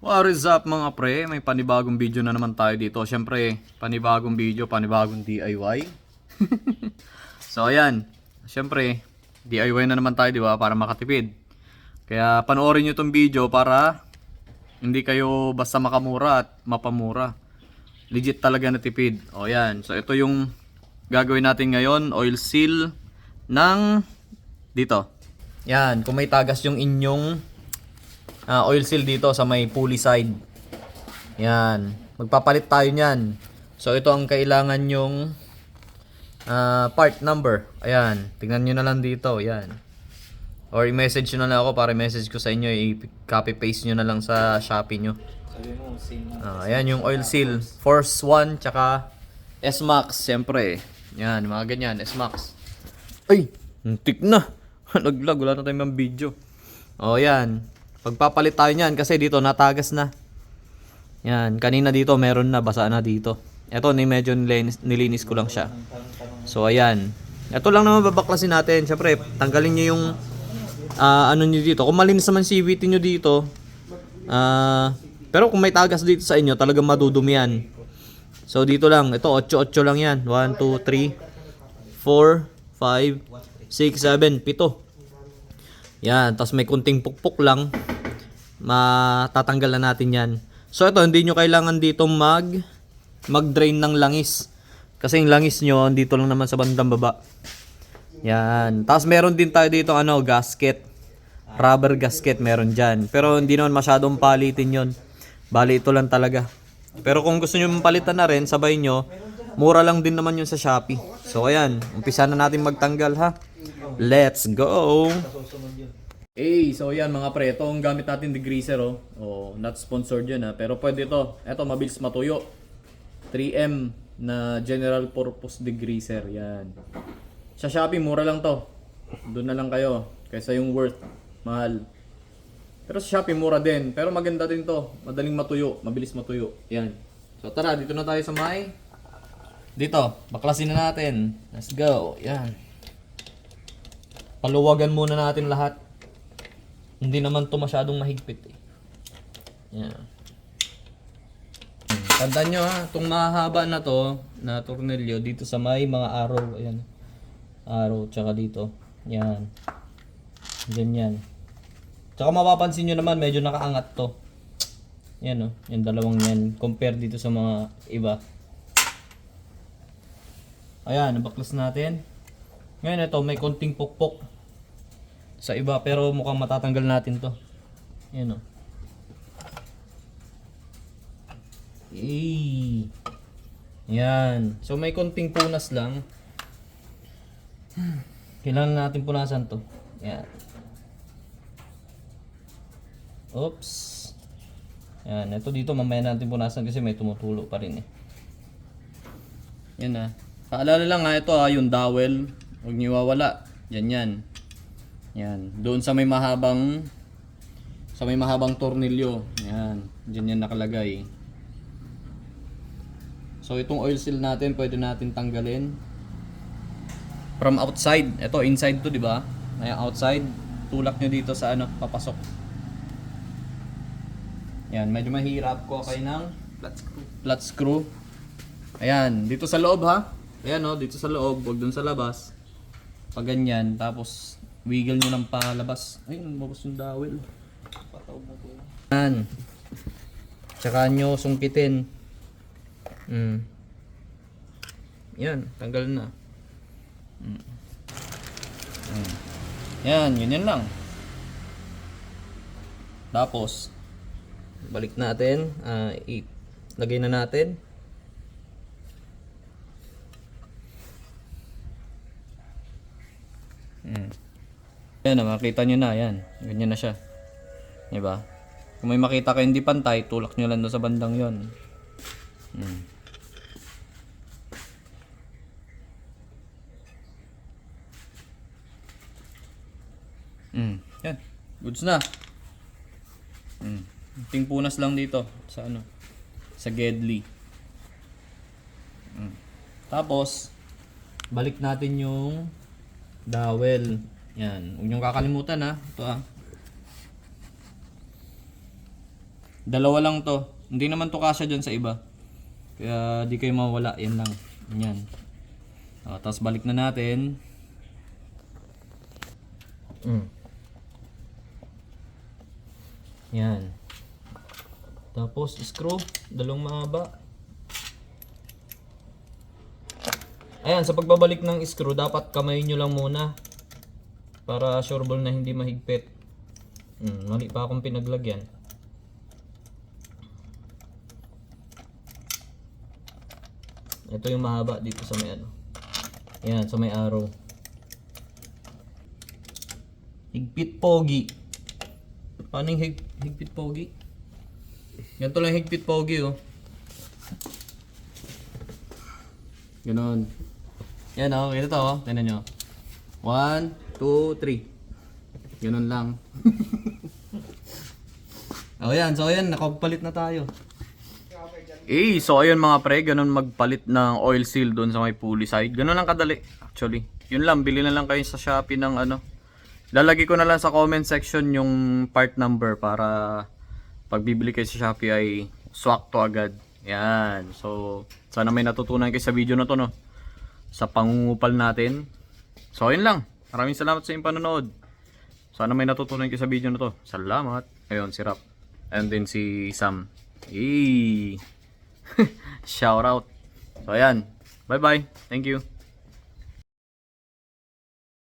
What is up mga pre? May panibagong video na naman tayo dito. Siyempre, panibagong video, panibagong DIY. So ayan, siyempre, DIY na naman tayo, di ba? Para makatipid. Kaya panoorin nyo itong video para hindi kayo basta makamura at mapamura. Legit talaga na tipid. O yan, so ito yung gagawin natin ngayon. Oil seal ng dito. Yan, kung may tagas yung inyong oil seal dito sa may pulley side. Yan. Magpapalit tayo niyan. So ito ang kailangan yung part number. Ayan. Tingnan nyo na lang dito. Yan. Or i-message nyo na lang ako para i-message ko sa inyo. I-copy paste nyo na lang sa Shopee nyo. Ayan yung oil seal. Force 1 tsaka S-Max. Siyempre. Yan. Mga ganyan. S-Max. Ay! Muntik na. Naglag. Wala na tayong video. O yan. Pagpapalit tayo niyan kasi dito natagas na. Yan, kanina dito meron na, basa na dito. Ito ni medyo nilinis ko lang siya. So ayan. Ito lang naman babaklasin natin. Syempre, tanggalin niyo yung ano niyo dito. Kung malinis naman CVT niyo dito, pero kung may tagas dito sa inyo, talagang madudumi yan. So dito lang, ito 8-8 lang yan. 1 2 3 4 5 6 7 7. Yan, tapos may kunting pukpok lang. Matatanggal na natin yan. So ito, hindi nyo kailangan dito mag-drain ng langis. Kasi yung langis nyo, dito lang naman sa bandang baba. Yan. Tapos meron din tayo dito, gasket. Rubber gasket meron dyan. Pero hindi naman masyadong palitin yon. Bali, ito lang talaga. Pero kung gusto nyo palitan na rin, sabay nyo, mura lang din naman yun sa Shopee. So ayan, umpisa na natin magtanggal ha. Let's go! Hey, so yan mga pre, itong gamit natin degreaser not sponsored yun pero pwede ito. Ito mabilis matuyo. 3M na general purpose degreaser, yan. Sa Shopee mura lang to. Doon na lang kayo kaysa yung worth, mahal. Pero sa Shopee mura din, pero maganda din to. Madaling matuyo, mabilis matuyo. Yan. So tara, dito na tayo sa may dito, baklasin na natin. Let's go. Yan. Paluwagan muna natin lahat. Hindi naman to masyadong mahigpit Yan. Tandaan nyo itong mahaba na to, na tornilyo, dito sa may mga arrow. Ayan. Arrow, tsaka dito. Yan. Ganyan. Tsaka mapapansin nyo naman, medyo nakaangat to. Yan yung dalawang yan. Compare dito sa mga iba. Ayan, nabaklas natin. Ngayon ito, may konting pukpok sa iba, pero mukhang matatanggal natin to. Yan Yan. So may konting punas lang. Kailangan natin punasan to. Yan. Oops. Yan. Ito dito mamaya natin punasan kasi may tumutulo pa rin Yan na. Paalala lang ito yung dowel. Huwag niyo iwawala. Yan. Yan. Doon sa may mahabang tornilyo. Yan. Diyan yan nakalagay. So itong oil seal natin, pwede natin tanggalin from outside. Ito inside to, di ba? Ayan, outside. Tulak nyo dito sa papasok. Yan, medyo mahirap ko kayo ng flat screw. Ayan, dito sa loob ha. Ayan dito sa loob, huwag dun sa labas. Pag ganyan, tapos wiggle nyo ng palabas. Ay, mabos yung dowel. Yan. Tsaka nyo sungkitin. Yan, tanggal na. Yan, ganyan lang. Tapos, balik natin. Lagay na natin. Yan, makita nyo na, yan. Ganyan na siya. Diba? Kung may makita kayo hindi pantay, tulak nyo lang doon sa bandang yon. Yan. Goods na. Ting punas lang dito sa sa Gedli. Tapos balik natin yung dowel. Yan, huwag niyong kakalimutan Ito Dalawa lang to. Hindi naman to kasya dyan sa iba. Kaya di kayo mawala. Yan lang. Yan. Tapos balik na natin. Yan. Tapos screw. Dalawang mahaba. Ayan, sa pagbabalik ng screw, dapat kamay nyo lang muna. Para sure ball na hindi mahigpit. Mali pa akong pinaglagyan. Ito yung mahaba dito sa may ano. Ayan, sa may arrow. Higpit pogi. Paano yung higpit pogi? Ganito lang higpit pogi, oh. Ganon. Yan, oh. Ito to, oh. Tignan nyo. 1, 2, 3. Ganon lang. Yan. So, ayan. Nakapagpalit na tayo. So ayun mga pre, ganun magpalit ng oil seal doon sa may pulley side. Ganun lang kadali actually. Yun lang, bili na lang kayo sa Shopee ng ano. Lalagay ko na lang sa comment section yung part number para pag bibili kayo sa Shopee ay swak to agad. Yan. So sana may natutunan kayo sa video na to, no. Sa pangungupal natin. So ayun lang. Maraming salamat sa inyong panonood. Sana may natutunan kayo sa video na to. Salamat. Ayun si Rap. And then si Sam. Shout out. So ayan. Bye bye. Thank you.